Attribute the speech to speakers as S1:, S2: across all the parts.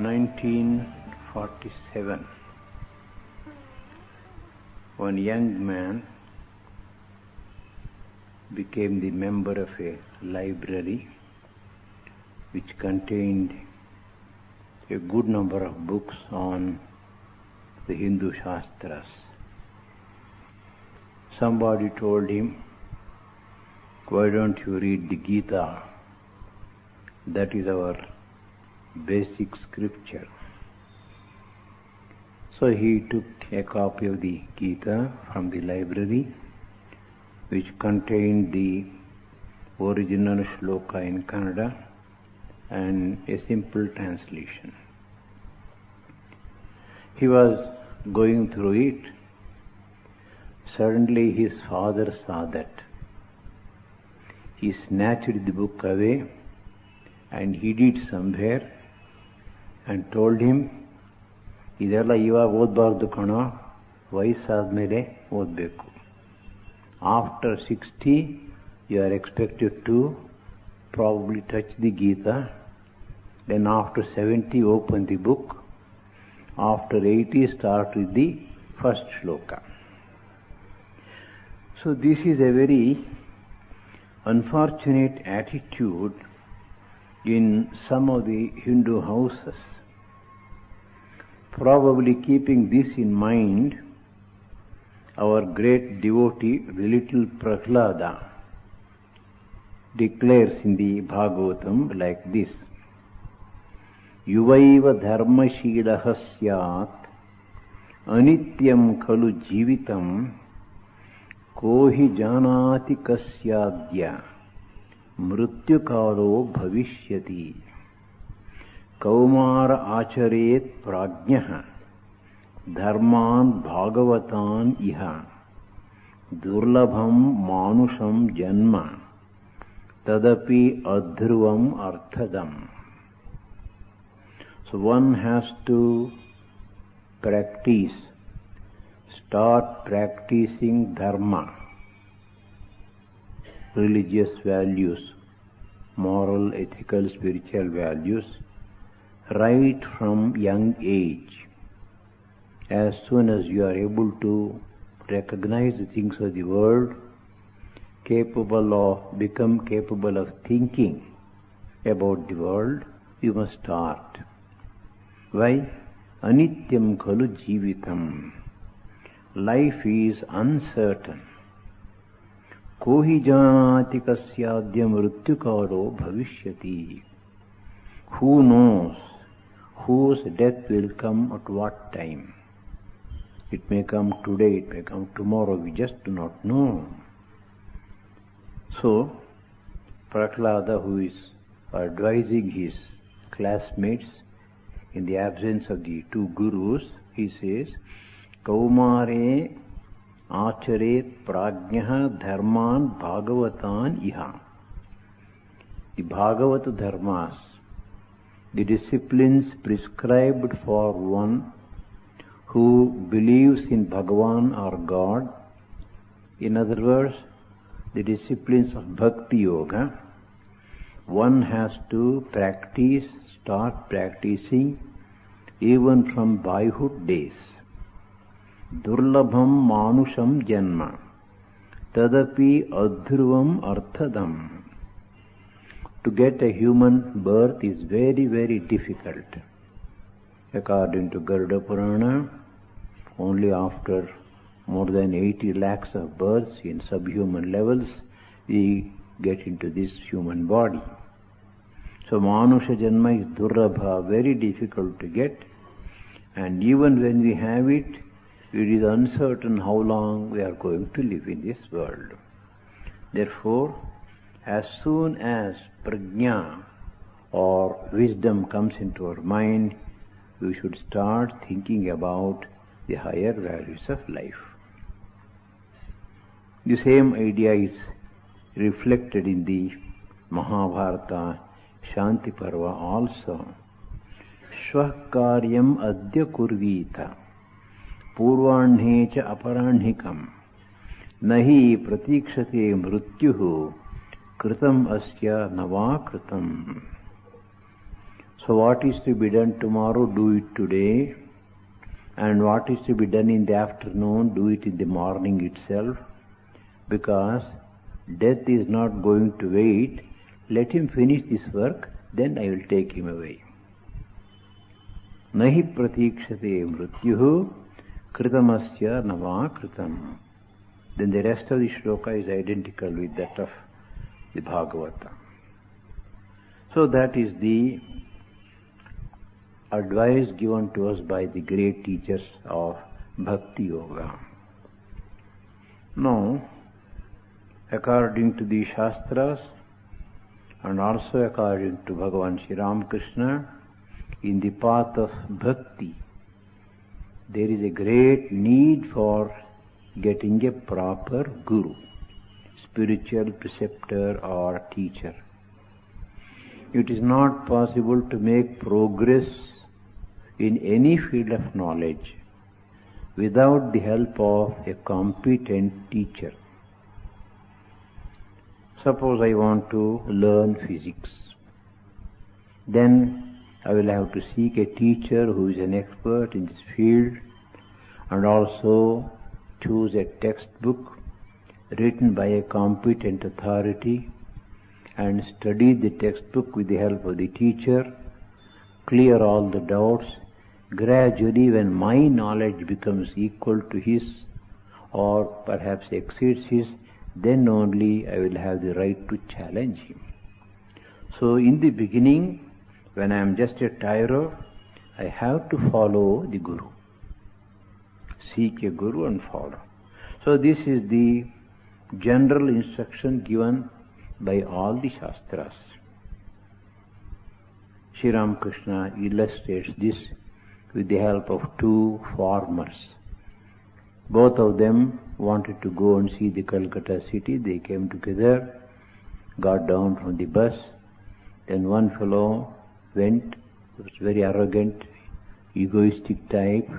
S1: 1947, one young man became the member of a library which contained a good number of books on the Hindu Shastras. Somebody told him, "Why don't you read the Gita? That is our basic scripture." So he took a copy of the Gita from the library, which contained the original shloka in Kannada and a simple translation. He was going through it. Suddenly his father saw that. He snatched the book away and hid it somewhere and told him, "ಇದೆಲ್ಲ ಇವಾಗ ಓದಬಾರ್ದು ಕಣೋ, ವಯಸ್ಸಾದ್ಮೇಲೆ ಓದಬೇಕು. After 60 you are expected to probably touch the Gita. Then after 70 open the book. After 80 start with the first shloka." So this is a very unfortunate attitude in some of the Hindu houses. Probably keeping this in mind, our great devotee, the little Prahlada, declares in the Bhagavatam like this: "Yuvaiva dharmashilaha syat anityam khalu jivitam kohi janati kasyadya mrityukalo bhavishyati kaumara acharet prajñah dharman bhagavatan iha durlabham manusham janma tadapi adhruvam arthadam." So one has to start practicing dharma, religious values, moral, ethical, spiritual values, right from young age. As soon as you are able to recognize the things of the world, become capable of thinking about the world, you must start. Why? Anityam khalu jivitam. Life is uncertain. Kohi janati kasyadya mrityukalo bhavishyati. Who knows whose death will come at what time? It may come today, it may come tomorrow, we just do not know. So, Prahlada, who is advising his classmates in the absence of the two gurus, he says, "Kaumare acharet prajñah dharman bhagavatan iha." The Bhagavata dharmas, the disciplines prescribed for one who believes in Bhagavan or God, in other words, the disciplines of Bhakti Yoga, one has to start practicing even from boyhood days. Durlabham manusham janma tadapi adhruvam arthadam. To get a human birth is very, very difficult. According to Garuda Purana, only after more than 80 lakhs of births in subhuman levels we get into this human body. So Manusha Janma is Durlabha, very difficult to get, and even when we have it, it is uncertain how long we are going to live in this world. Therefore, as soon as prajna or wisdom comes into our mind, we should start thinking about the higher values of life. The same idea is reflected in the Mahabharata Shanti Parva also. Shvah karyam adya kurvita purvanhe cha aparanhikam nahi pratikshate mrityuhu kritam asya nava kritam. So what is to be done tomorrow, do it today. And what is to be done in the afternoon, do it in the morning itself. Because death is not going to wait. Let him finish this work, then I will take him away. Nahi pratikshate mrityuhu kritamasya nava kritam. Then the rest of the shloka is identical with that of the Bhagavata. So that is the advice given to us by the great teachers of Bhakti Yoga. Now, according to the Shastras and also according to Bhagavan Sri Ramakrishna, in the path of Bhakti, there is a great need for getting a proper guru, spiritual preceptor or teacher. It is not possible to make progress in any field of knowledge without the help of a competent teacher. Suppose I want to learn physics. Then I will have to seek a teacher who is an expert in this field and also choose a textbook written by a competent authority and study the textbook with the help of the teacher, clear all the doubts. Gradually, when my knowledge becomes equal to his or perhaps exceeds his, then only I will have the right to challenge him. So in the beginning, when I am just a tyro, I have to follow the Guru. Seek a Guru and follow. So this is the general instruction given by all the Shastras. Sri Ramakrishna illustrates this with the help of two farmers. Both of them wanted to go and see the Calcutta city. They came together, got down from the bus. Then one fellow went, was very arrogant, egoistic type.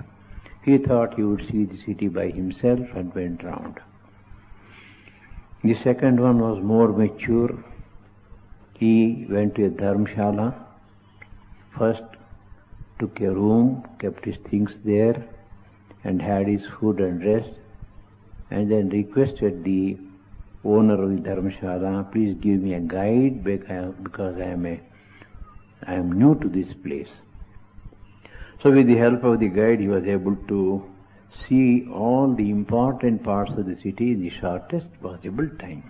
S1: He thought he would see the city by himself and went round. The second one was more mature. He went to a dharmshala. First took a room, kept his things there, and had his food and rest, and then requested the owner of the dharmshala, please give me a guide because I am new to this place. So with the help of the guide, he was able to see all the important parts of the city in the shortest possible time.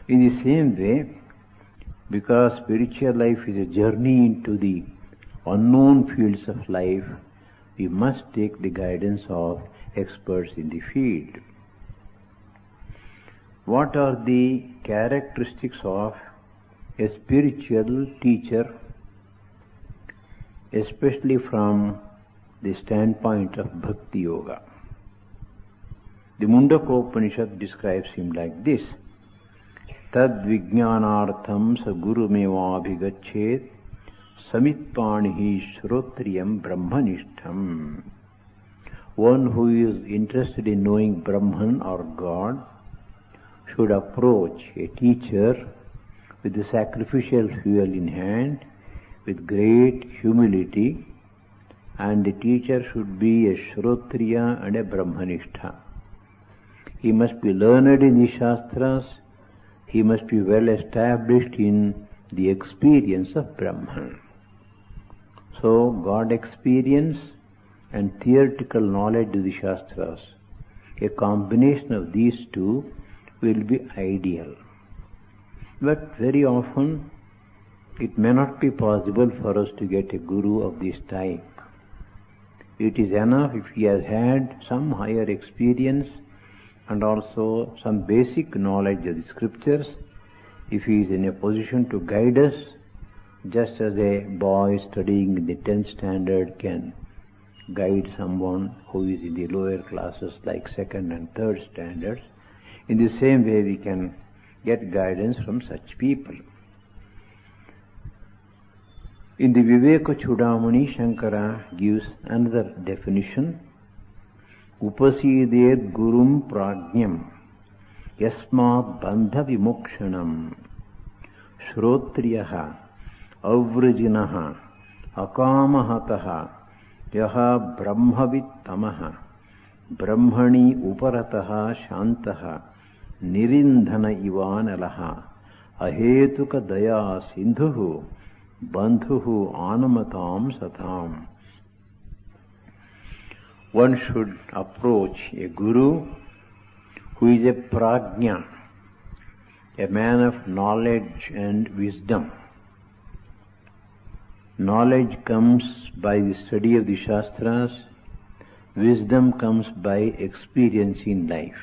S1: In the same way, because spiritual life is a journey into the unknown fields of life, we must take the guidance of experts in the field. What are the characteristics of a spiritual teacher, especially from the standpoint of Bhakti Yoga? The Mundakopanishad describes him like this: Tad vijnanartham sa gurumeva abhigachet samitpanihi shrotriyam brahmanishtham. One who is interested in knowing Brahman or God should approach a teacher with the sacrificial fuel in hand, with great humility, and the teacher should be a Shrotriya and a Brahmanishtha. He must be learned in the Shastras, he must be well established in the experience of Brahman. So, God experience and theoretical knowledge of the Shastras, a combination of these two will be ideal. But very often, it may not be possible for us to get a guru of this type. It is enough if he has had some higher experience and also some basic knowledge of the scriptures, if he is in a position to guide us, just as a boy studying in the 10th standard can guide someone who is in the lower classes like 2nd and 3rd standards. In the same way we can get guidance from such people. In the Viveka Chudamani, Shankara gives another definition: Upasidet gurum prajnam yasmat bandha vimokshanam shrotriyaha avrajinaha akamahataha yaha brahmavittamaha brahmani uparataha shantaha nirindhana ivanalaha ahetuka daya sindhuhu bandhuhu anamatam satam. One should approach a guru who is a prajna, a man of knowledge and wisdom. Knowledge comes by the study of the Shastras, wisdom comes by experience in life.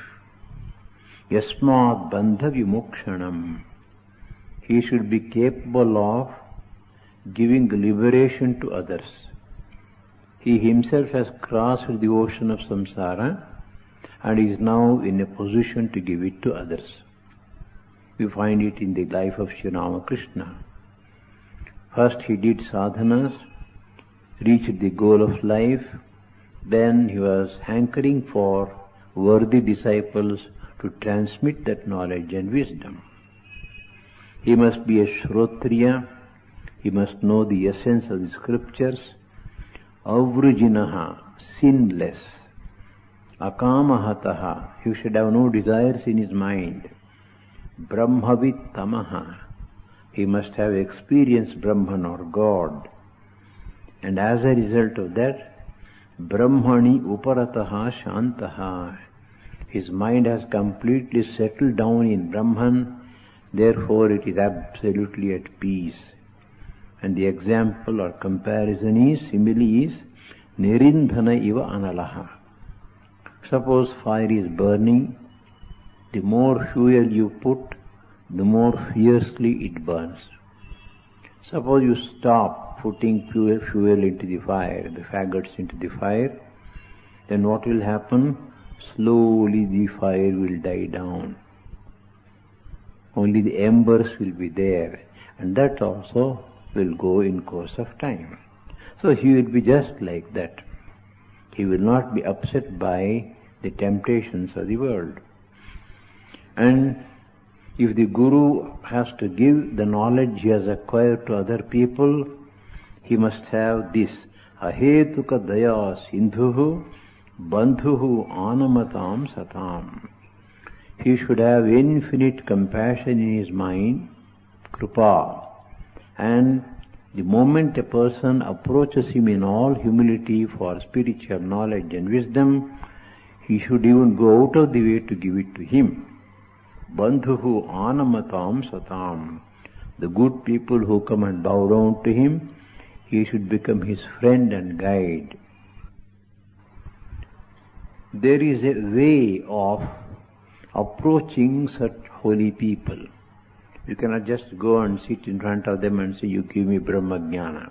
S1: Yasmat bandha vimokshanam. He should be capable of giving liberation to others. He himself has crossed the ocean of samsara and is now in a position to give it to others. We find it in the life of Sri Ramakrishna. First he did sadhanas, reached the goal of life, then he was hankering for worthy disciples to transmit that knowledge and wisdom. He must be a Shrotriya, he must know the essence of the scriptures, avrujinaha, sinless, akamahataha, he should have no desires in his mind, brahmavittamaha, he must have experienced Brahman or God, and as a result of that, brahmani uparataha shantaha, his mind has completely settled down in Brahman, therefore it is absolutely at peace. And the example or comparison is, simile is, nirindhana iva analaha. Suppose fire is burning, the more fuel you put, the more fiercely it burns. Suppose you stop putting fuel into the fire, the faggots into the fire, then what will happen? Slowly the fire will die down. Only the embers will be there, and that also will go in course of time. So he will be just like that. He will not be upset by the temptations of the world. And if the Guru has to give the knowledge he has acquired to other people, he must have this, ahetuka daya sindhuhu bandhuhu anamatam satam. He should have infinite compassion in his mind, krupa, and the moment a person approaches him in all humility for spiritual knowledge and wisdom, he should even go out of the way to give it to him. Bandhuhu anamatam satam. The good people who come and bow down to him, he should become his friend and guide. There is a way of approaching such holy people. You cannot just go and sit in front of them and say, you give me Brahma Jnana.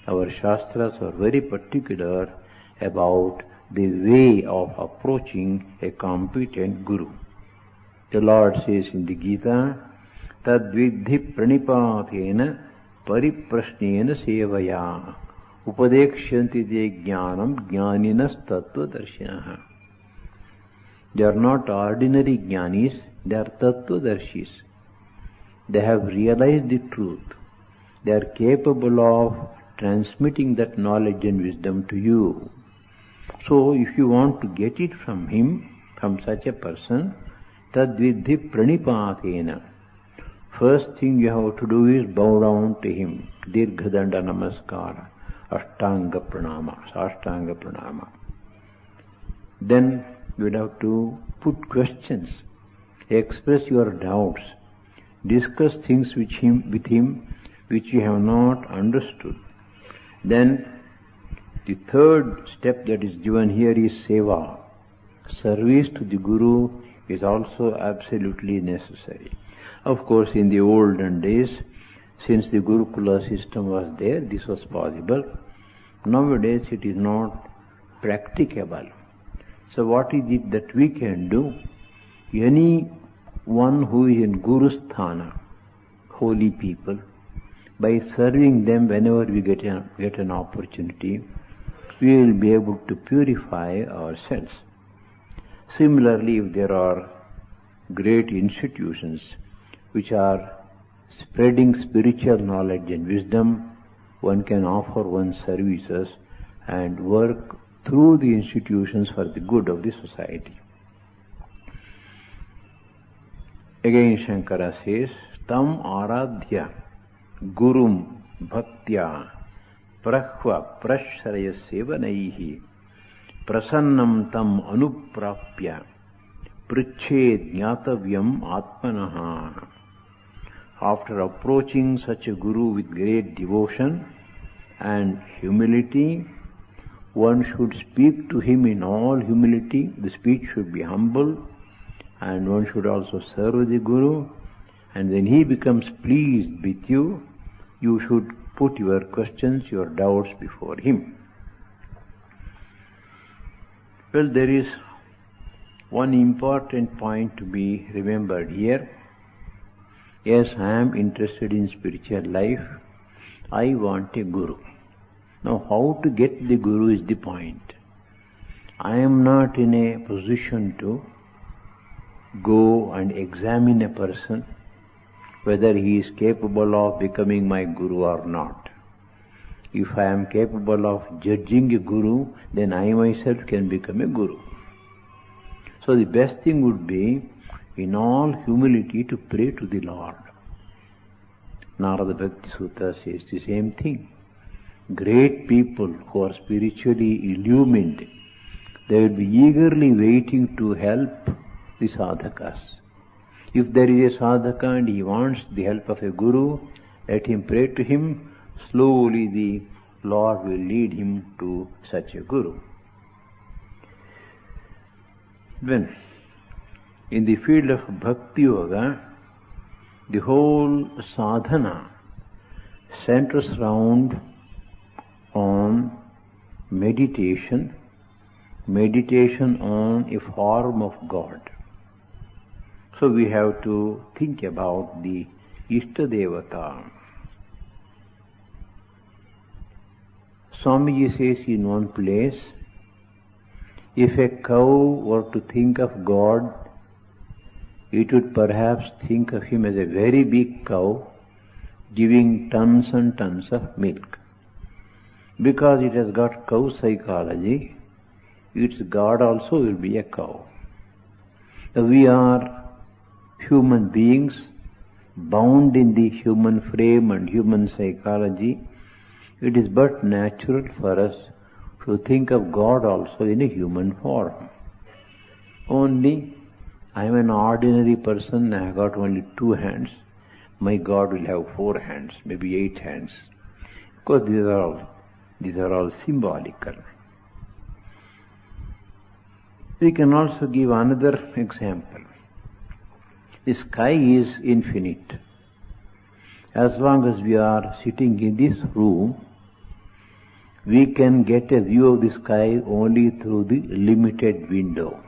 S1: Our Shastras are very particular about the way of approaching a competent Guru. The Lord says in the Gita, Tadvidhi pranipatena pariprashnena sevaya upadekshanti de jnanam jnaninas tattva darshinaha. They are not ordinary jnanis, they are tattva darshis. They have realized the truth. They are capable of transmitting that knowledge and wisdom to you. So if you want to get it from him, from such a person, tadvidhi pranipatena. First thing you have to do is bow down to him. Dirghadanda namaskara, ashtanga pranama. Then you would have to put questions, express your doubts, discuss things with him which you have not understood. Then the third step that is given here is seva. Service to the Guru is also absolutely necessary. Of course, in the olden days, since the Gurukula system was there, this was possible. Nowadays it is not practicable. So what is it that we can do? Anyone who is in Guru Sthana, holy people, by serving them whenever we get an opportunity, we will be able to purify ourselves. Similarly, if there are great institutions which are spreading spiritual knowledge and wisdom, one can offer one's services and work through the institutions for the good of the society. Again Shankara says, Tam aradhya gurum bhaktya prahva prashraya sevanaihi prasannam tam anuprapya priched jnatavyam atmanaha. After approaching such a guru with great devotion and humility, one should speak to him in all humility. The speech should be humble, and one should also serve the guru. And when he becomes pleased with you, you should put your questions, your doubts before him. Well, there is one important point to be remembered here. Yes, I am interested in spiritual life. I want a guru. Now, how to get the guru is the point. I am not in a position to go and examine a person whether he is capable of becoming my guru or not. If I am capable of judging a guru, then I myself can become a guru. So the best thing would be, in all humility, to pray to the Lord. NaradaBhaktiSutra says the same thing. Great people who are spiritually illumined, they will be eagerly waiting to help the sadhakas. If there is a sadhaka and he wants the help of a guru, let him pray to him. Slowly the Lord will lead him to such a guru. Then, in the field of Bhakti Yoga, the whole sadhana centers round on meditation on a form of God. So we have to think about the Ishtadevata. Swamiji says in one place, if a cow were to think of God, it would perhaps think of him as a very big cow giving tons and tons of milk. Because it has got cow psychology, its God also will be a cow. We are human beings bound in the human frame and human psychology. It is but natural for us to think of God also in a human form. Only I am an ordinary person, I have got only 2 hands. My God will have 4 hands, maybe 8 hands. Because these are all symbolical. We can also give another example. The sky is infinite. As long as we are sitting in this room, we can get a view of the sky only through the limited window.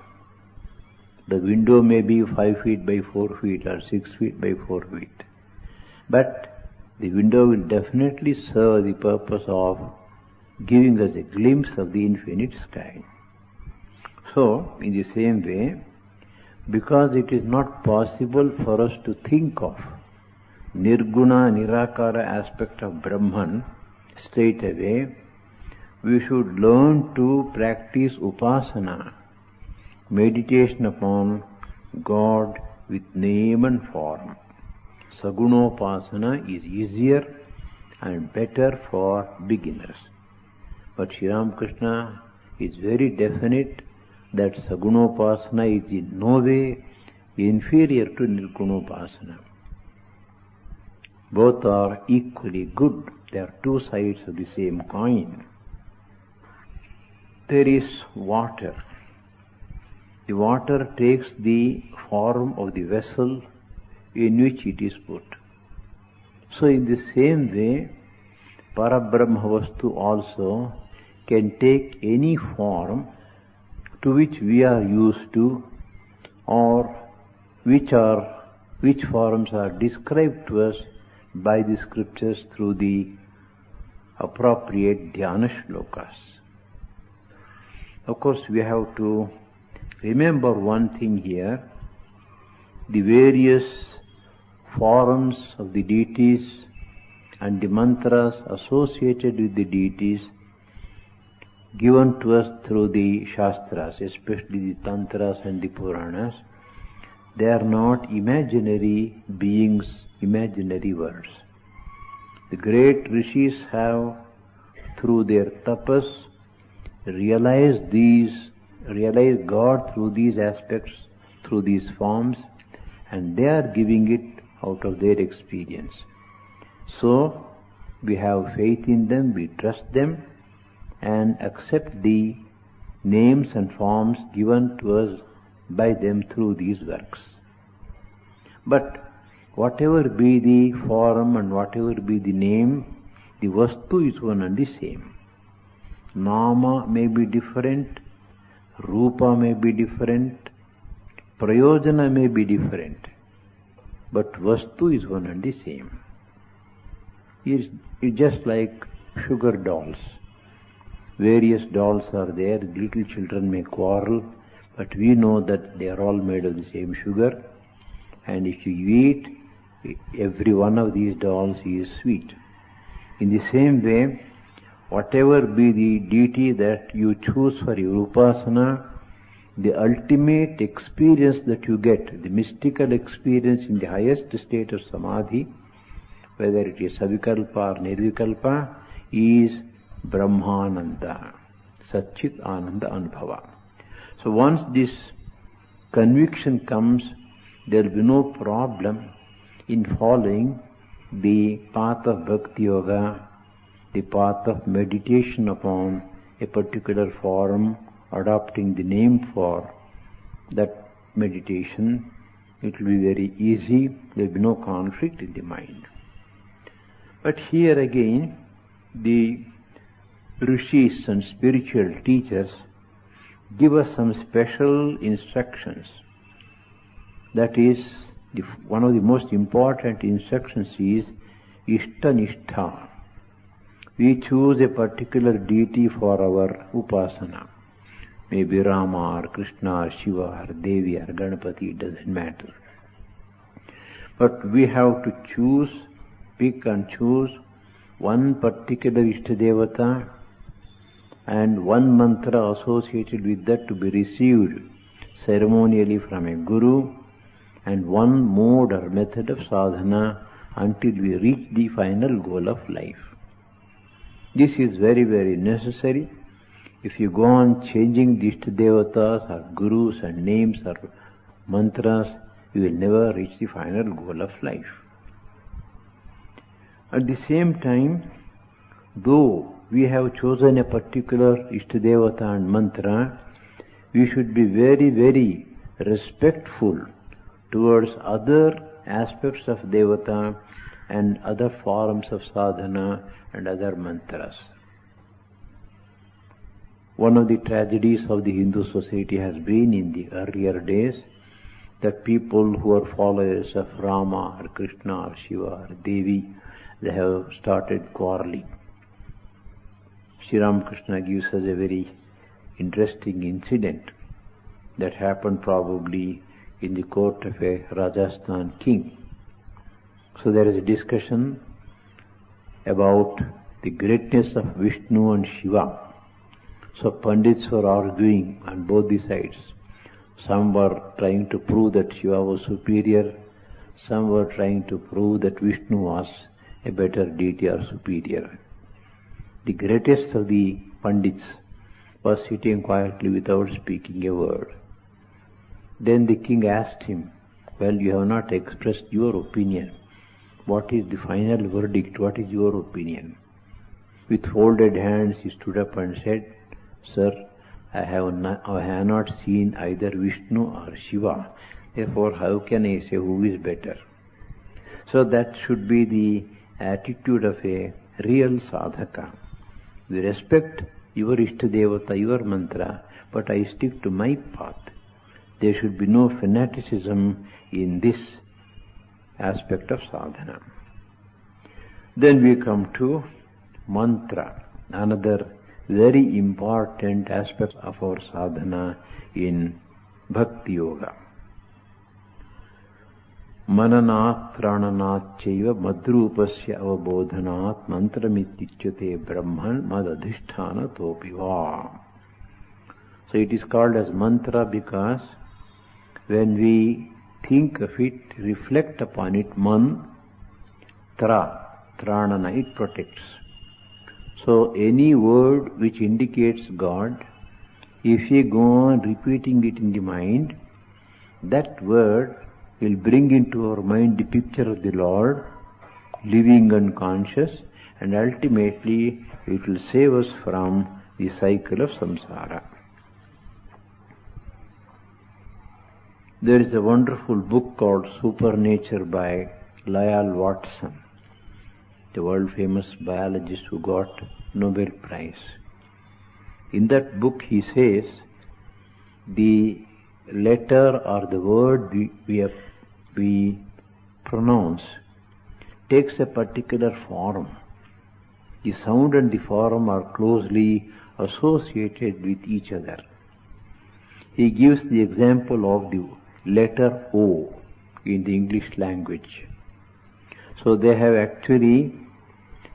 S1: The window may be 5 feet by 4 feet or 6 feet by 4 feet. But the window will definitely serve the purpose of giving us a glimpse of the infinite sky. So, in the same way, because it is not possible for us to think of Nirguna, Nirakara aspect of Brahman straight away, we should learn to practice upasana, meditation upon God with name and form. Sagunopasana is easier and better for beginners. But Sri Ramakrishna is very definite that Sagunopasana is in no way inferior to Nirgunopasana. Both are equally good. They are 2 sides of the same coin. There is water. The water takes the form of the vessel in which it is put. So in the same way, Parabrahma Vastu also can take any form to which we are used to, or which forms are described to us by the scriptures through the appropriate dhyana shlokas. Of course, we have to remember one thing here. The various forms of the deities and the mantras associated with the deities given to us through the Shastras, especially the Tantras and the Puranas, they are not imaginary beings, imaginary words. The great rishis have, through their tapas, realized God through these aspects, through these forms, and they are giving it out of their experience. So, we have faith in them, we trust them, and accept the names and forms given to us by them through these works. But whatever be the form and whatever be the name, the vastu is one and the same. Nama may be different, rupa may be different, prayojana may be different, but vastu is one and the same. It's just like sugar dolls. Various dolls are there, little children may quarrel, but we know that they are all made of the same sugar, and if you eat, every one of these dolls is sweet. In the same way, whatever be the deity that you choose for your upasana, the ultimate experience that you get, the mystical experience in the highest state of samadhi, whether it is savikalpa or nirvikalpa, is Brahmananda, Satchit Ananda Anubhava. So once this conviction comes, there will be no problem in following the path of Bhakti Yoga, the path of meditation upon a particular form, adopting the name for that meditation. It will be very easy, there will be no conflict in the mind. But here again, the rishis and spiritual teachers give us some special instructions. That is, one of the most important instructions is Ishta-nishtha. We choose a particular deity for our upasana. Maybe Rama or Krishna or Shiva or Devi or Ganapati, it doesn't matter. But we have to choose, pick and choose one particular Ishtadevata and one mantra associated with that to be received ceremonially from a guru, and one mode or method of sadhana until we reach the final goal of life. This is very, very necessary. If you go on changing the Ishtadevatas or gurus and names or mantras, you will never reach the final goal of life. At the same time, though we have chosen a particular Ishtadevata and mantra, we should be very, very respectful towards other aspects of Devata and other forms of sadhana and other mantras. One of the tragedies of the Hindu society has been in the earlier days that people who are followers of Rama or Krishna or Shiva or Devi, they have started quarreling. Sri Ramakrishna gives us a very interesting incident that happened probably in the court of a Rajasthan king. So there is a discussion about the greatness of Vishnu and Shiva. So Pandits were arguing on both the sides. Some were trying to prove that Shiva was superior, some were trying to prove that Vishnu was a better deity or superior. The greatest of the Pandits was sitting quietly without speaking a word. Then the king asked him, "Well, you have not expressed your opinion. What is the final verdict? What is your opinion?" With folded hands he stood up and said, "Sir, I have not seen either Vishnu or Shiva. Therefore, how can I say who is better?" So that should be the attitude of a real sadhaka. We respect your Ishtadevata, your mantra, but I stick to my path. There should be no fanaticism in this aspect of sadhana. Then we come to mantra, another very important aspect of our sadhana in Bhakti Yoga. Mananat Prananat Chaiva Madrupasya Avabodhanat Mantramityuchyate Brahman Madadhisthana Topiva. So it is called as mantra because when we think of it, reflect upon it, man, tra, tranana, it protects. So any word which indicates God, if we go on repeating it in the mind, that word will bring into our mind the picture of the Lord, living and conscious, and ultimately it will save us from the cycle of samsara. There is a wonderful book called Supernature by Lyell Watson, the world famous biologist who got Nobel Prize. In that book he says the letter or the word we pronounce takes a particular form. The sound and the form are closely associated with each other. He gives the example of the letter O in the English language. So they have actually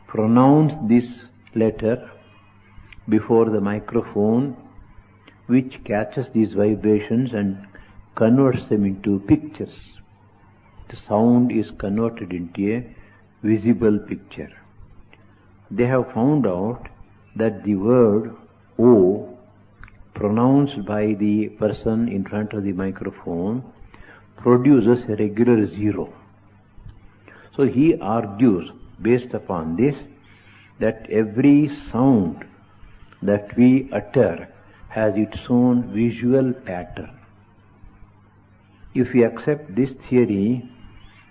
S1: pronounced this letter before the microphone, which catches these vibrations and converts them into pictures. The sound is converted into a visible picture. They have found out that the word O, pronounced by the person in front of the microphone, produces a regular zero. So he argues, based upon this, that every sound that we utter has its own visual pattern. If we accept this theory,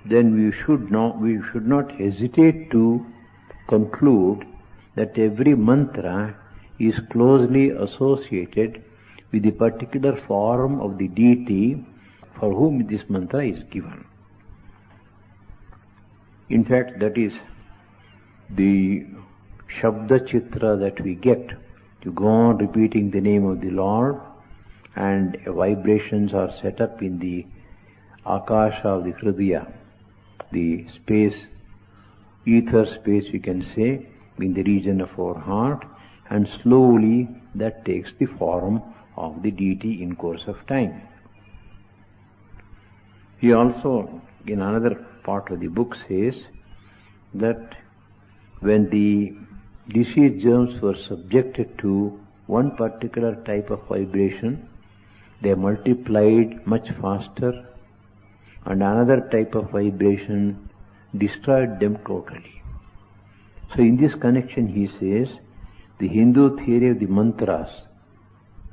S1: then we should not hesitate to conclude that every mantra is closely associated with the particular form of the deity for whom this mantra is given. In fact, that is the Shabda Chitra that we get. You go on repeating the name of the Lord, and vibrations are set up in the Akasha of the Hridaya, the space, ether space we can say, in the region of our heart, and slowly that takes the form of the deity in course of time. He also, in another part of the book, says that when the disease germs were subjected to one particular type of vibration, they multiplied much faster, and another type of vibration destroyed them totally. So in this connection he says, the Hindu theory of the mantras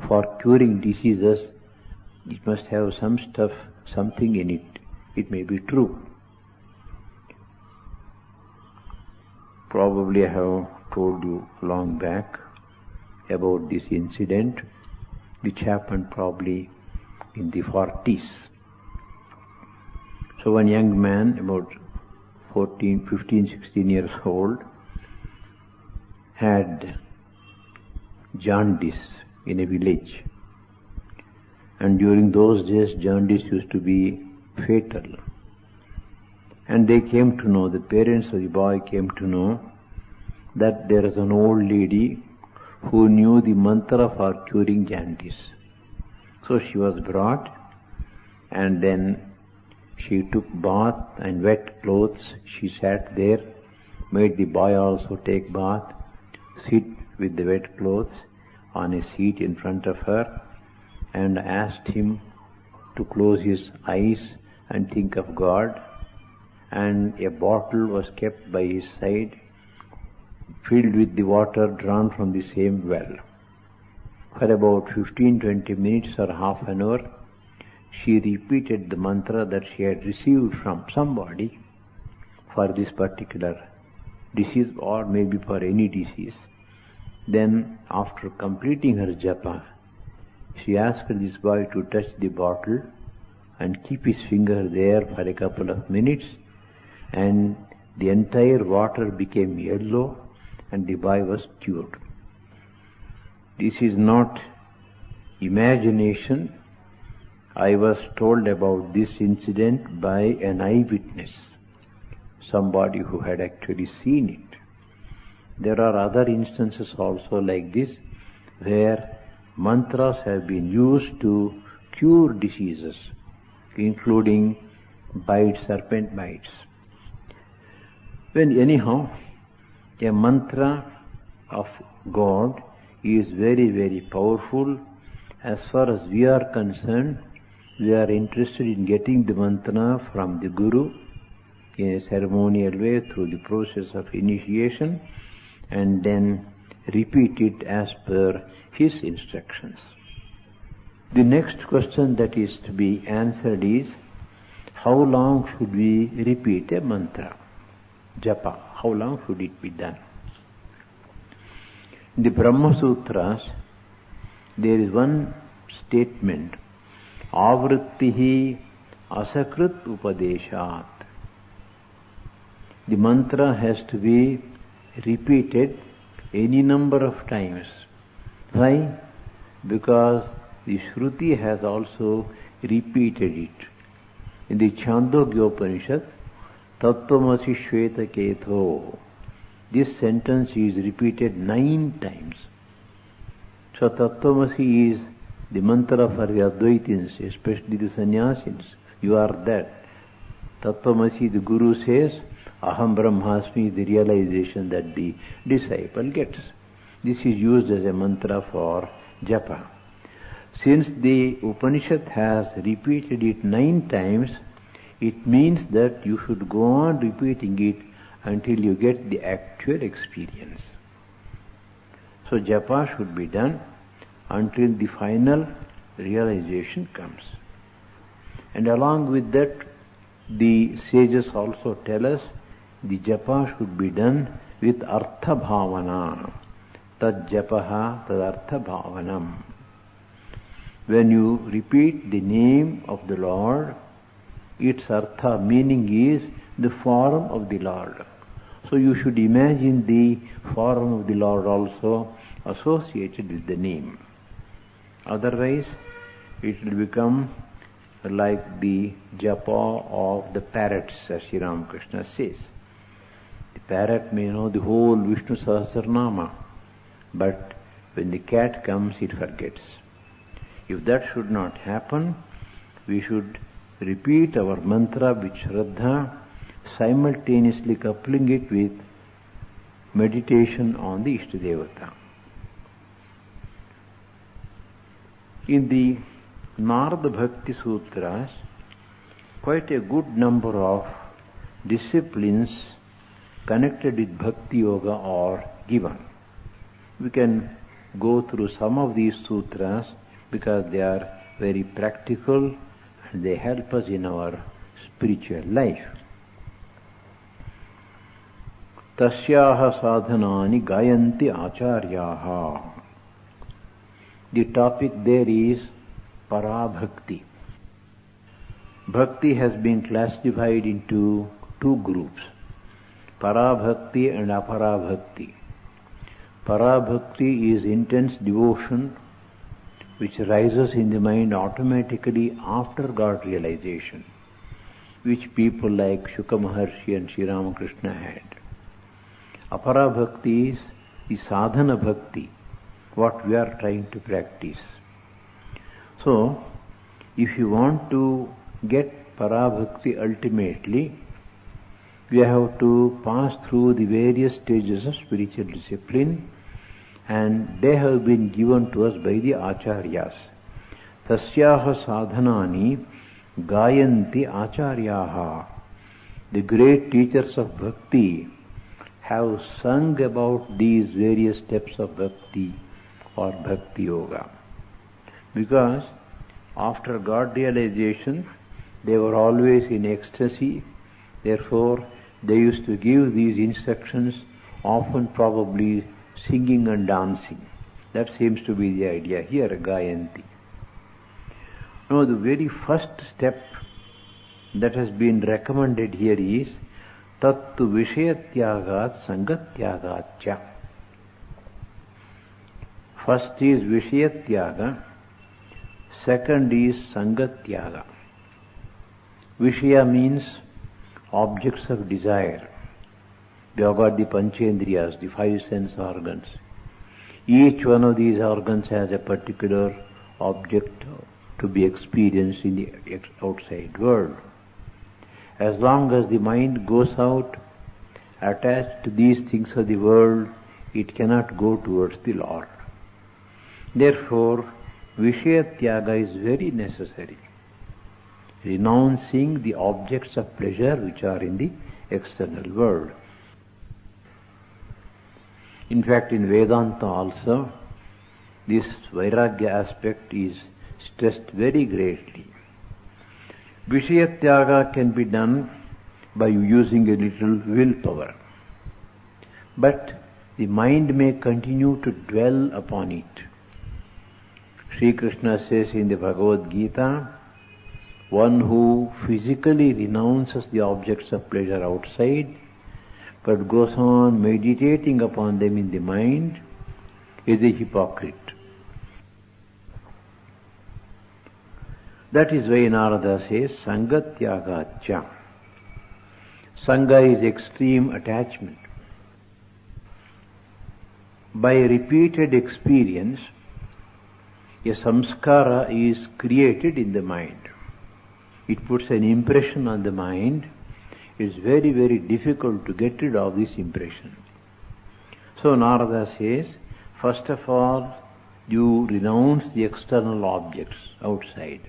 S1: for curing diseases, it must have something in it. It may be true. Probably I have told you long back about this incident which happened probably in the 40s. So one young man, about 15, 16 years old, had jaundice in a village. And during those days, jaundice used to be fatal. And they came to know, the parents of the boy came to know, that there is an old lady who knew the mantra for curing jaundice. So she was brought, and then she took bath and wet clothes. She sat there, made the boy also take bath, sit with the wet clothes on a seat in front of her, and asked him to close his eyes and think of God. And a bottle was kept by his side, filled with the water drawn from the same well. For about 15-20 minutes or half an hour, she repeated the mantra that she had received from somebody for this particular disease, or maybe for any disease. Then, after completing her japa, she asked this boy to touch the bottle and keep his finger there for a couple of minutes, and the entire water became yellow and the boy was cured. This is not imagination I was told about this incident by an eyewitness, somebody who had actually seen it. There are other instances also like this, where mantras have been used to cure diseases, including bites, serpent bites. When anyhow, a mantra of God is very, very powerful. As far as we are concerned, we are interested in getting the mantra from the Guru in a ceremonial way through the process of initiation, and then repeat it as per his instructions. The next question that is to be answered is, how long should we repeat a mantra? Japa, how long should it be done? In the Brahma Sutras, there is one statement, Avrittihi asakrit upadeshat. The mantra has to be repeated any number of times. Why? Because the Shruti has also repeated it. In the Chandogya Upanishad, Tattvamasi Shveta Ketho, this sentence is repeated 9 times. So Tattvamasi is the mantra for the Advaitins, especially the Sannyasins. You are that. Tattvamasi, the Guru says, Aham Brahmasmi is the realization that the disciple gets. This is used as a mantra for japa. Since the Upanishad has repeated it 9 times, it means that you should go on repeating it until you get the actual experience. So japa should be done until the final realization comes. And along with that, the sages also tell us the japa should be done with artha bhavana. Tad japaha tad artha bhavanam. When you repeat the name of the Lord, its artha, meaning is the form of the Lord. So you should imagine the form of the Lord also associated with the name. Otherwise, it will become like the japa of the parrots, as Sri Ramakrishna says. The parrot may know the whole Vishnu Sahasranama, but when the cat comes, it forgets. If that should not happen, we should repeat our mantra with Shraddha, simultaneously coupling it with meditation on the Ishtadevata. In the NaradaBhaktiSutras, quite a good number of disciplines connected with Bhakti Yoga are given. We can go through some of these sutras because they are very practical and they help us in our spiritual life. Tasyaha sadhanani gayanti acharyaha. The topic there is Parabhakti. Bhakti has been classified into 2 groups, Parabhakti and Aparabhakti. Parabhakti is intense devotion which rises in the mind automatically after God realization, which people like Shuka Maharshi and Sri Ramakrishna had. Aparabhakti is the sadhana bhakti, what we are trying to practice. So, if you want to get Parabhakti ultimately, we have to pass through the various stages of spiritual discipline, and they have been given to us by the acharyas. Tasyaha sadhanani gayanti acharyaha. The great teachers of bhakti have sung about these various steps of bhakti or bhakti yoga. Because after God realization, they were always in ecstasy. Therefore, they used to give these instructions, often probably singing and dancing. That seems to be the idea here, gayanti. Now, the very first step that has been recommended here is tattu vishayatyagat sangatyagatya. First is vishayatyaga. Second is Sangatyaga. Vishaya means objects of desire. We have got the Panchendriyas, the five sense organs. Each one of these organs has a particular object to be experienced in the outside world. As long as the mind goes out, attached to these things of the world, it cannot go towards the Lord. Therefore, Vishayatyaga is very necessary. Renouncing the objects of pleasure which are in the external world. In fact, in Vedanta also, this Vairagya aspect is stressed very greatly. Vishayatyaga can be done by using a little willpower. But the mind may continue to dwell upon it. Sri Krishna says in the Bhagavad Gita, one who physically renounces the objects of pleasure outside, but goes on meditating upon them in the mind, is a hypocrite. That is why Narada says, Sangatyaga cha. Sangha is extreme attachment. By repeated experience, a samskara is created in the mind. It puts an impression on the mind. It's very, very difficult to get rid of this impression. So Narada says, first of all, you renounce the external objects outside.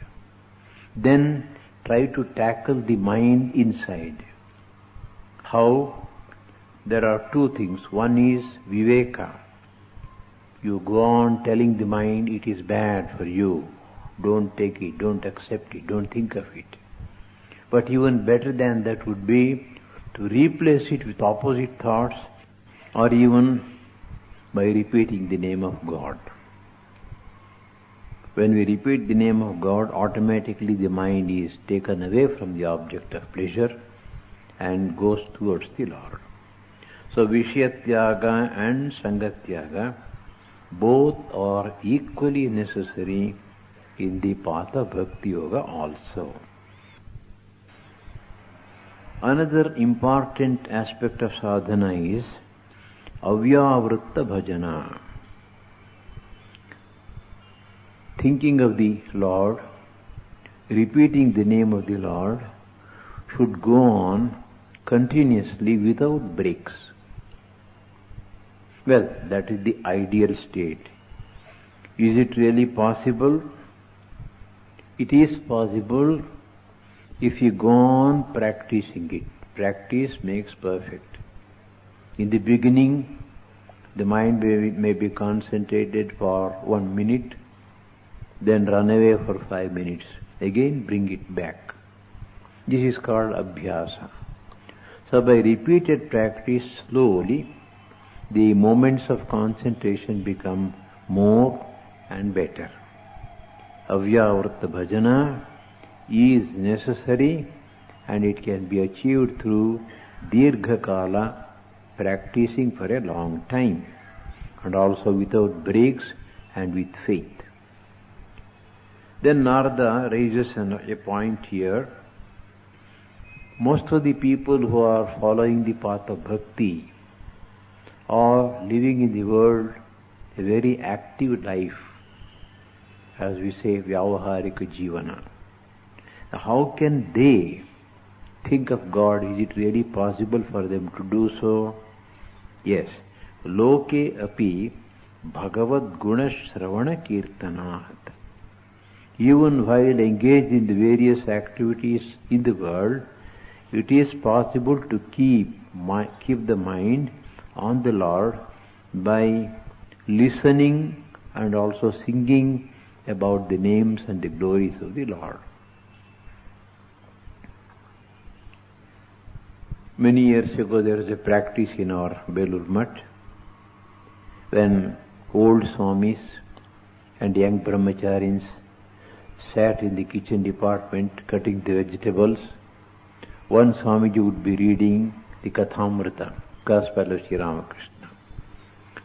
S1: Then try to tackle the mind inside. How? There are two things. One is viveka. You go on telling the mind it is bad for you. Don't take it, don't accept it, don't think of it. But even better than that would be to replace it with opposite thoughts, or even by repeating the name of God. When we repeat the name of God, automatically the mind is taken away from the object of pleasure and goes towards the Lord. So Vishayatyaga and Sangatyaga both are equally necessary in the path of Bhakti Yoga also. Another important aspect of sadhana is avyavritta bhajana. Thinking of the Lord, repeating the name of the Lord should go on continuously without breaks. Well, that is the ideal state. Is it really possible? It is possible if you go on practicing it. Practice makes perfect. In the beginning, the mind may be concentrated for 1 minute, then run away for 5 minutes. Again bring it back. This is called abhyasa. So by repeated practice, slowly, the moments of concentration become more and better. Avyavritta bhajana is necessary, and it can be achieved through dirgha kala, practicing for a long time, and also without breaks and with faith. Then Narada raises a point here. Most of the people who are following the path of bhakti are living in the world a very active life, as we say, vyavaharika jivana. How can they think of God? Is it really possible for them to do so? Yes. Loke api bhagavad guna shravana kirtanat. Even while engaged in the various activities in the world, it is possible to keep the mind on the Lord by listening and also singing about the names and the glories of the Lord. Many years ago there was a practice in our Belur Mutt when old Swamis and young brahmacharis sat in the kitchen department cutting the vegetables. One Swamiji would be reading the Kathamrita, Gospel of Sri Ramakrishna.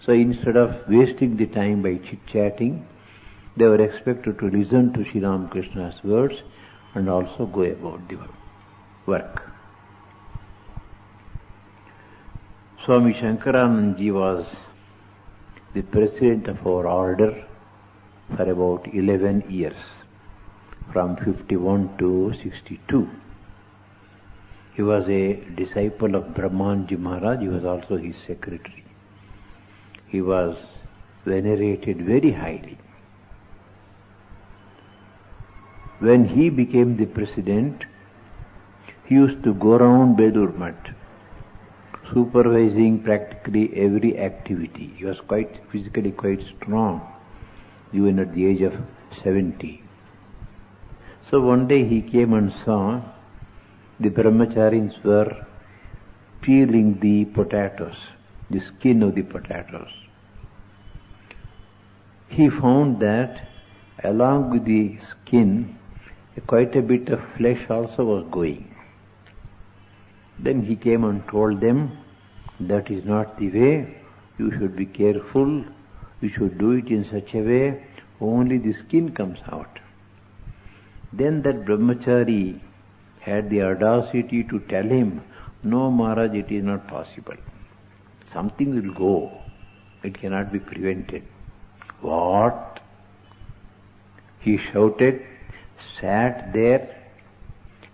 S1: So instead of wasting the time by chit-chatting, They were expected to listen to Sri Ramakrishna's words and also go about the work. Swami Shankaranandji was the president of our order for about 11 years, from 51 to 62. He was a disciple of Brahmanji Maharaj. He was also his secretary. He was venerated very highly. When he became the president, he used to go around Belur Math, supervising practically every activity. He was physically quite strong, even at the age of 70. So one day he came and saw the brahmacharis were peeling the potatoes, the skin of the potatoes. He found that along with the skin, quite a bit of flesh also was going. Then he came and told them, that is not the way, you should be careful, you should do it in such a way, only the skin comes out. Then that brahmachari had the audacity to tell him, no Maharaj, it is not possible. Something will go, it cannot be prevented. What? He shouted, sat there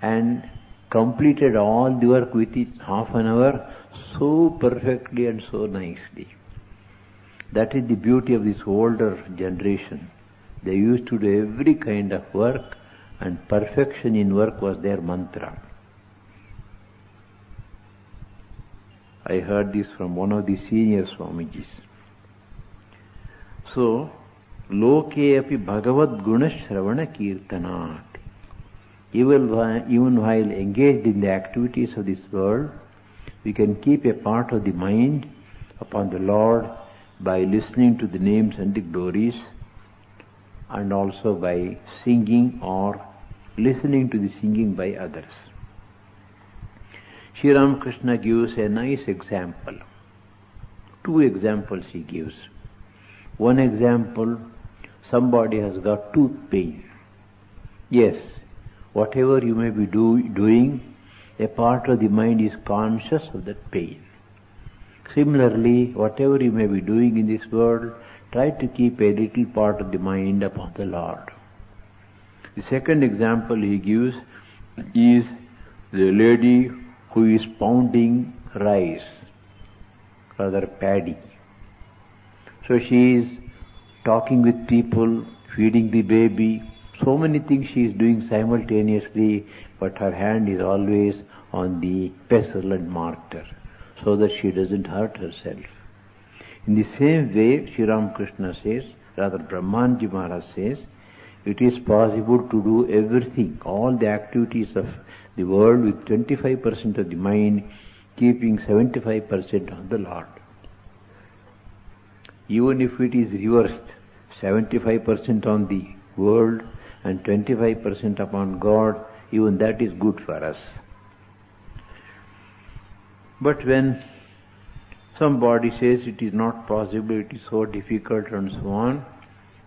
S1: and completed all the work within half an hour so perfectly and so nicely. That is the beauty of this older generation. They used to do every kind of work, and perfection in work was their mantra. I heard this from one of the senior Swamijis. So, loke api bhagavad guna shravana kirtanat. Even while engaged in the activities of this world, we can keep a part of the mind upon the Lord by listening to the names and the glories, and also by singing or listening to the singing by others. Sri Ramakrishna gives a nice example. Two examples he gives. One example, somebody has got tooth pain. Yes, whatever you may be doing, a part of the mind is conscious of that pain. Similarly, whatever you may be doing in this world, try to keep a little part of the mind upon the Lord. The second example he gives is the lady who is pounding rice, rather paddy. So she is talking with people, feeding the baby, so many things she is doing simultaneously, but her hand is always on the pestle and mortar, so that she doesn't hurt herself. In the same way, Sri Ramakrishna says, rather Brahmanji Maharaj says, it is possible to do everything, all the activities of the world with 25% of the mind, keeping 75% on the Lord. Even if it is reversed, 75% on the world and 25% upon God, even that is good for us. But when somebody says it is not possible, it is so difficult and so on,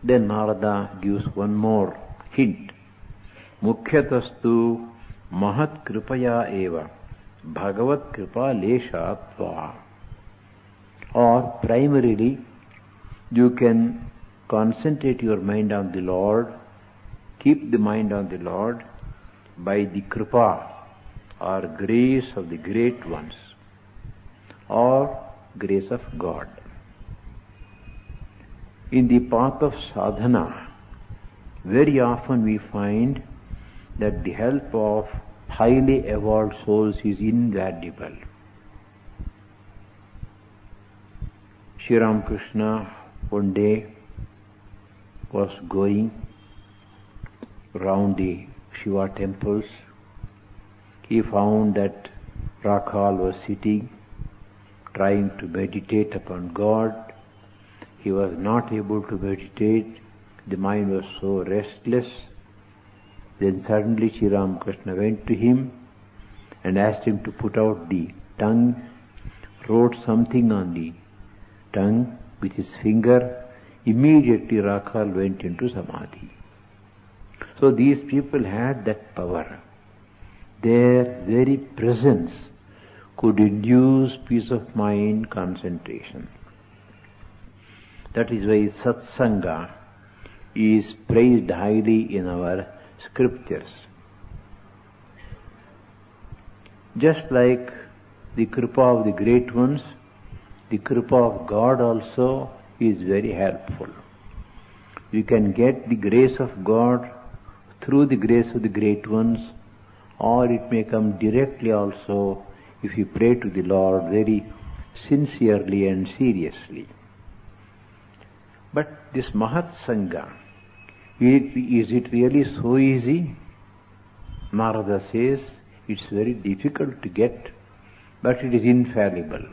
S1: then Narada gives one more hint. Mukhyatastu mahat kripaya eva bhagavat kripa leshatva. Or primarily, you can concentrate your mind on the Lord, keep the mind on the Lord by the kripa or grace of the great ones, or grace of God. In the path of sadhana, very often we find that the help of highly evolved souls is invaluable. Sri Ramakrishna one day was going round the Shiva temples. He found that Rakhal was sitting, trying to meditate upon God. He was not able to meditate. The mind was so restless. Then suddenly Sri Ramakrishna went to him and asked him to put out the tongue, wrote something on the tongue with his finger. immediately Rakhal went into Samadhi. So these people had that power. Their very presence could induce peace of mind, concentration. That is why Satsanga is praised highly in our scriptures. Just like the Kripa of the great ones, the Kripa of God also is very helpful. You can get the grace of God through the grace of the great ones, or it may come directly also if you pray to the Lord very sincerely and seriously. But this Mahat Sangha, is it really so easy? Narada says it's very difficult to get, but it is infallible.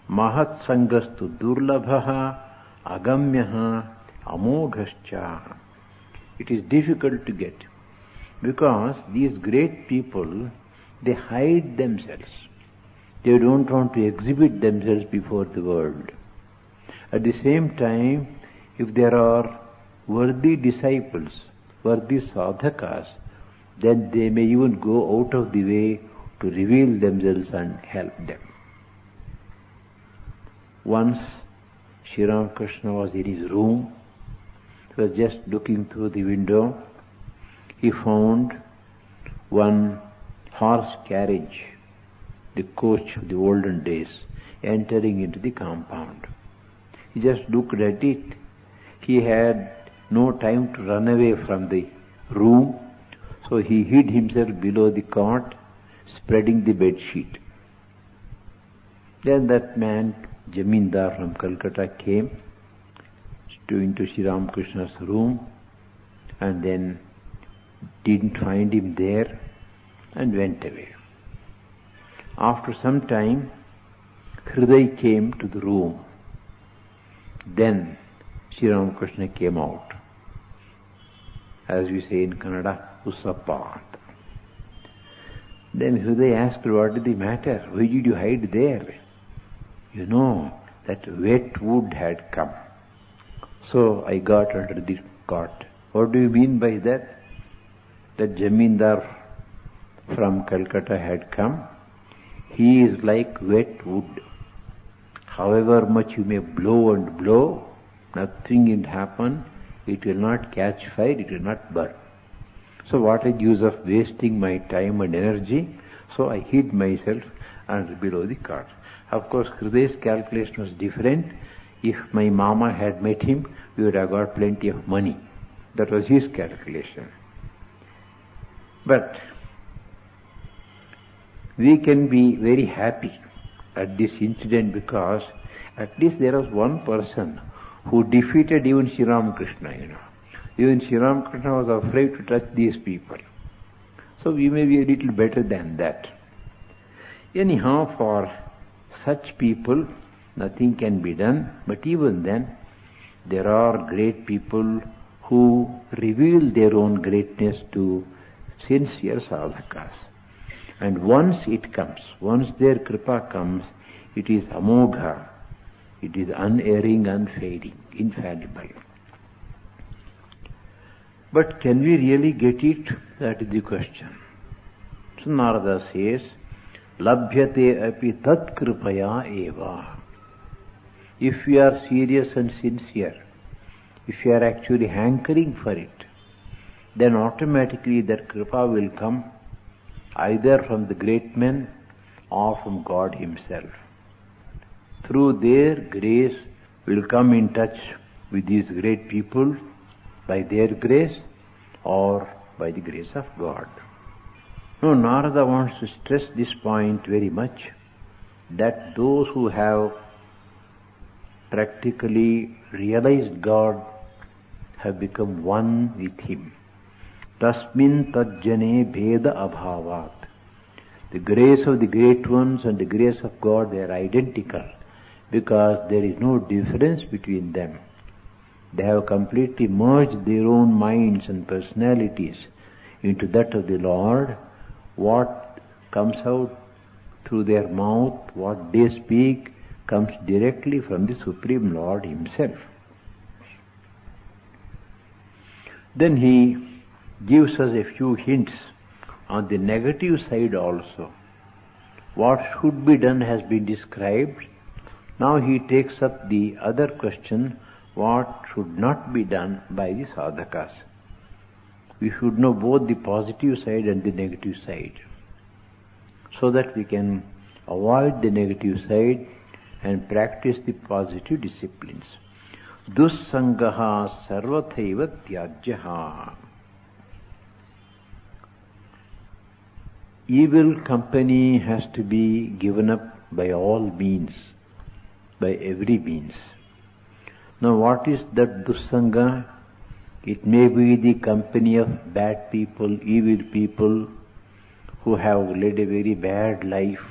S1: Mahat Sangastu Durlabhaha Agamyaha Amoghascha. It is difficult to get because these great people, they hide themselves. They don't want to exhibit themselves before the world. At the same time, if there are worthy disciples, worthy sadhakas, then they may even go out of the way to reveal themselves and help them. Once, Sri Ramakrishna was in his room. He was just looking through the window. He found one horse carriage, the coach of the olden days, entering into the compound. He just looked at it. He had no time to run away from the room, so he hid himself below the cot, spreading the bed sheet. Then that man, Jamindar from Calcutta, came into Sri Ramakrishna's room and then didn't find him there and went away. After some time, Hriday came to the room. Then Sri Ramakrishna came out. As we say in Kannada, Usapat. Then Hriday asked, what is the matter? Why did you hide there? You know that wet wood had come. So I got under the cot. What do you mean by that? That Jamindar from Calcutta had come. He is like wet wood. However much you may blow and blow, nothing will happen. It will not catch fire, it will not burn. So what is the use of wasting my time and energy? So I hid myself under below the cot. Of course, Hriday's calculation was different. If my mama had met him, we would have got plenty of money. That was his calculation. But we can be very happy at this incident because at least there was one person who defeated even Sri Ramakrishna, Even Sri Ramakrishna was afraid to touch these people. So we may be a little better than that. Anyhow, for such people, nothing can be done, but even then, there are great people who reveal their own greatness to sincere sadhakas. And once it comes, once their kripa comes, it is amogha, it is unerring, unfading, infallible. But can we really get it? That is the question. So Narada says, Labhyate api tat kripaya eva. If we are serious and sincere, if we are actually hankering for it, then automatically that kripa will come either from the great men or from God Himself. Through their grace, we will come in touch with these great people by their grace or by the grace of God. No, Narada wants to stress this point very much, that those who have practically realized God have become one with Him. Tasmin tajjane bheda abhavat. The grace of the great ones and the grace of God, they are identical because there is no difference between them. They have completely merged their own minds and personalities into that of the Lord. What comes out through their mouth, what they speak, comes directly from the Supreme Lord Himself. Then he gives us a few hints on the negative side also. What should be done has been described. Now he takes up the other question, what should not be done by the sadhakas. We should know both the positive side and the negative side, so that we can avoid the negative side and practice the positive disciplines. Dussangaha sarvathaiva tyajyaha. Evil company has to be given up by all means, by every means. Now what is that dussanga? It may be the company of bad people, evil people, who have led a very bad life,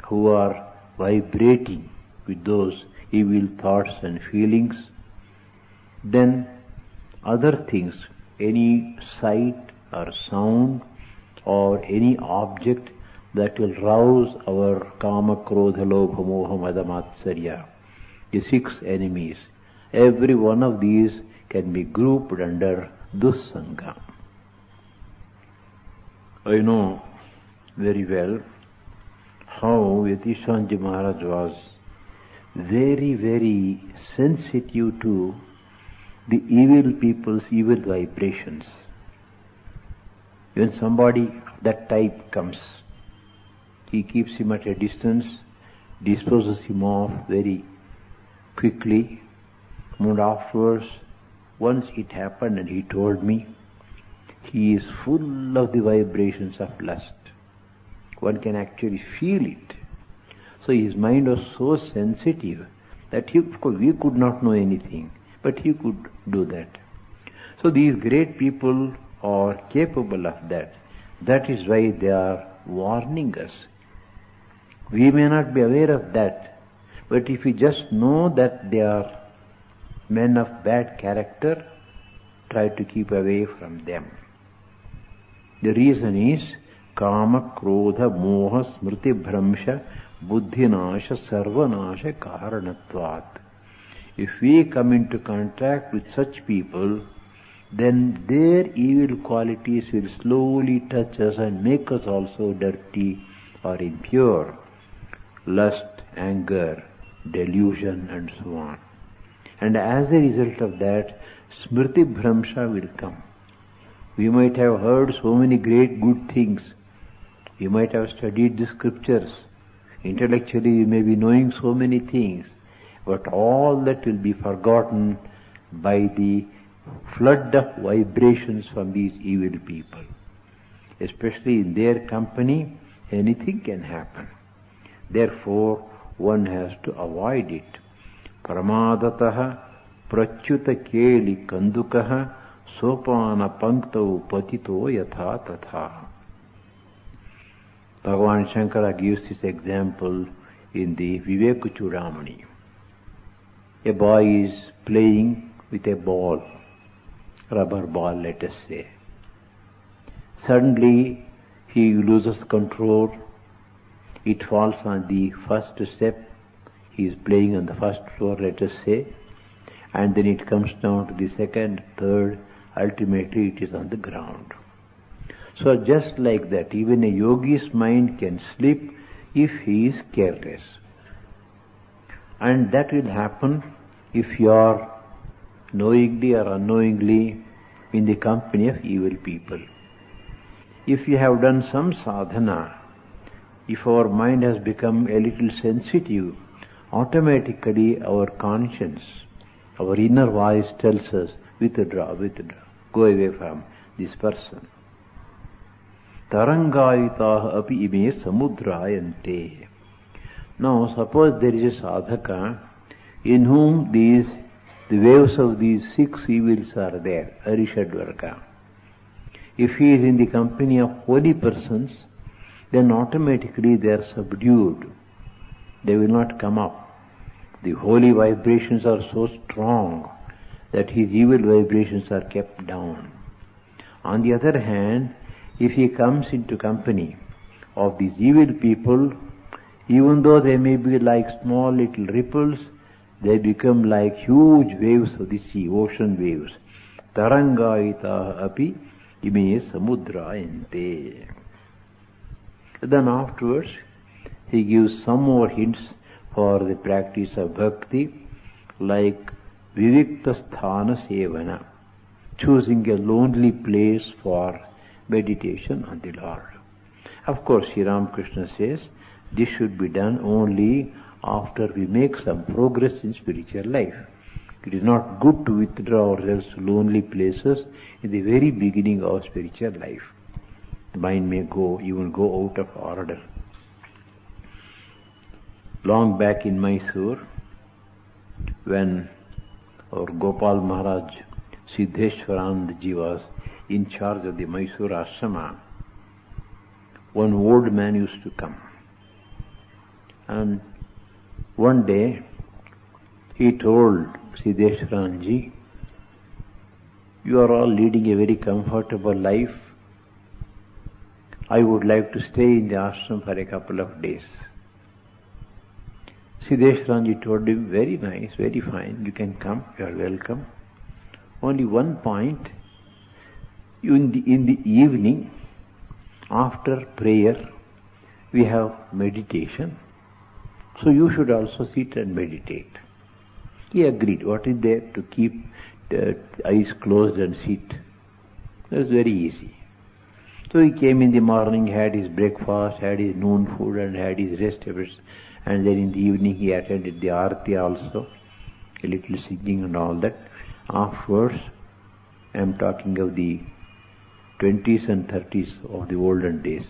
S1: who are vibrating with those evil thoughts and feelings. Then other things, any sight or sound or any object that will rouse our kama, krodha, lobha, moha, mada, matsarya, the 6 enemies. Every one of these can be grouped under dussanga. I know very well how Yatishanji Maharaj was very, very sensitive to the evil people's evil vibrations. When somebody of that type comes, he keeps him at a distance, disposes him off very quickly, and afterwards, once it happened and he told me, he is full of the vibrations of lust. One can actually feel it. So his mind was so sensitive that we could not know anything, but he could do that. So these great people are capable of that. That is why they are warning us. We may not be aware of that, but if we just know that they are men of bad character, try to keep away from them. The reason is kama, krodha, moha, smriti, bhramsha, buddhinasha, sarvanasha, karanatvat. If we come into contact with such people, then their evil qualities will slowly touch us and make us also dirty or impure. Lust, anger, delusion and so on. And as a result of that, smriti bhramsha will come. We might have heard so many great good things. We might have studied the scriptures. Intellectually we may be knowing so many things, but all that will be forgotten by the flood of vibrations from these evil people. Especially in their company, anything can happen. Therefore, one has to avoid it. Pramadataha prachyuta keli kandukaha sopana panktau patito yatha tatha. Bhagavan Shankara gives this example in the Vivekachudamani. A boy is playing with a ball, rubber ball let us say. Suddenly he loses control. It falls on the first step. He is playing on the first floor, let us say, and then it comes down to the second, third, ultimately it is on the ground. So just like that, even a yogi's mind can slip if he is careless. And that will happen if you are knowingly or unknowingly in the company of evil people. If you have done some sadhana, if our mind has become a little sensitive, automatically our conscience, our inner voice tells us, withdraw, go away from this person. Tarangayitaha api ime samudrayante. Now suppose there is a sadhaka in whom the waves of these 6 evils are there, Arishadvarga. If he is in the company of holy persons, then automatically they are subdued. They will not come up. The holy vibrations are so strong that his evil vibrations are kept down. On the other hand, if he comes into company of these evil people, even though they may be like small little ripples, they become like huge waves of the sea, ocean waves. Tarangayita api ime samudrayante. Then afterwards, he gives some more hints for the practice of bhakti, like vivikta sthana sevana, choosing a lonely place for meditation on the Lord. Of course, Sri Ramakrishna says this should be done only after we make some progress in spiritual life. It is not good to withdraw ourselves to lonely places in the very beginning of spiritual life. The mind may even go out of order. Long back in Mysore, when our Gopal Maharaj Siddheshwarandaji was in charge of the Mysore ashrama, one old man used to come. And one day he told Siddheshwaranji, "You are all leading a very comfortable life. I would like to stay in the ashram for a couple of days." Siddheshwaranji told him, "Very nice, very fine, you can come, you are welcome. Only one point, in the evening, after prayer, we have meditation, so you should also sit and meditate." He agreed. What is there to keep the eyes closed and sit? It was very easy. So he came in the morning, had his breakfast, had his noon food, and had his rest efforts. And then in the evening he attended the arati also, a little singing and all that. Afterwards, I am talking of the 20s and 30s of the olden days.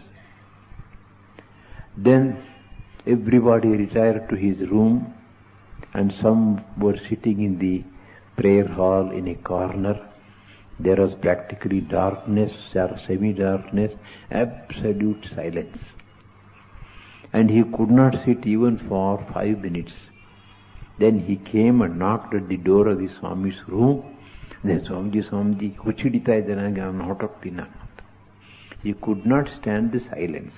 S1: Then everybody retired to his room, and some were sitting in the prayer hall in a corner. There was practically darkness or semi-darkness, absolute silence. And he could not sit even for 5 minutes. Then he came and knocked at the door of the Swami's room. Then Swamiji, kuchidita idanage not hoಗ್ತೀನಿ. He could not stand the silence.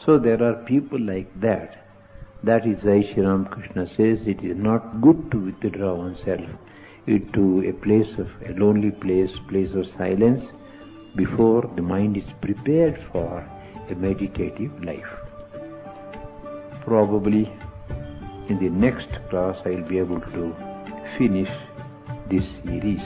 S1: So there are people like that. That is why Sri Ramakrishna says it is not good to withdraw oneself into a lonely place of silence, before the mind is prepared for a meditative life. Probably in the next class I will be able to finish this series.